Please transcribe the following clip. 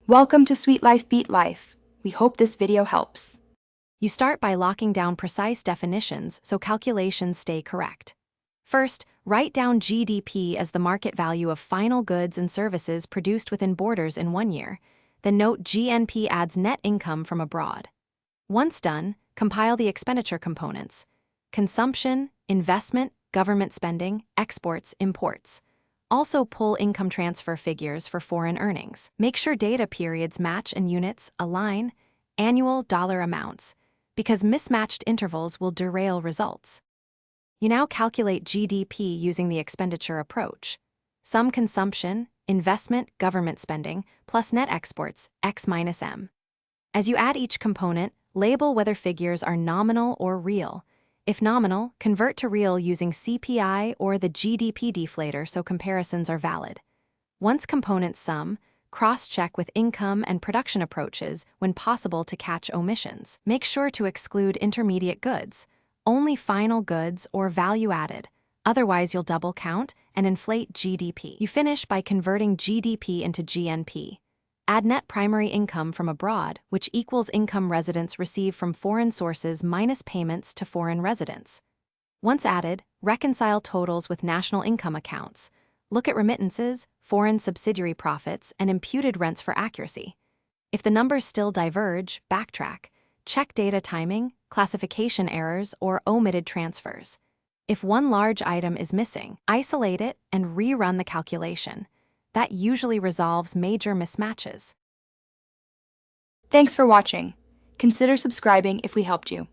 Welcome to Sweet Life Beat Life. We hope this video helps. You start by locking down precise definitions so calculations stay correct. First, write down GDP as the market value of final goods and services produced within borders in 1 year. Then note GNP adds net income from abroad. Once done, compile the expenditure components: consumption, investment, government spending, exports, imports. Also pull income transfer figures for foreign earnings. Make sure data periods match and units align, annual dollar amounts, because mismatched intervals will derail results. You now calculate GDP using the expenditure approach. Sum consumption, investment, government spending, plus net exports, X minus M. As you add each component, label whether figures are nominal or real. If nominal, convert to real using CPI or the GDP deflator so comparisons are valid. Once components sum, cross-check with income and production approaches when possible to catch omissions. Make sure to exclude intermediate goods, only final goods or value added. Otherwise, you'll double count and inflate GDP. You finish by converting GDP into GNP. Add net primary income from abroad, which equals income residents receive from foreign sources minus payments to foreign residents. Once added, reconcile totals with national income accounts. Look at remittances, foreign subsidiary profits, and imputed rents for accuracy. If the numbers still diverge, backtrack. Check data timing, classification errors, or omitted transfers. If one large item is missing, isolate it and rerun the calculation. That usually resolves major mismatches. Thanks for watching. Consider subscribing if we helped you.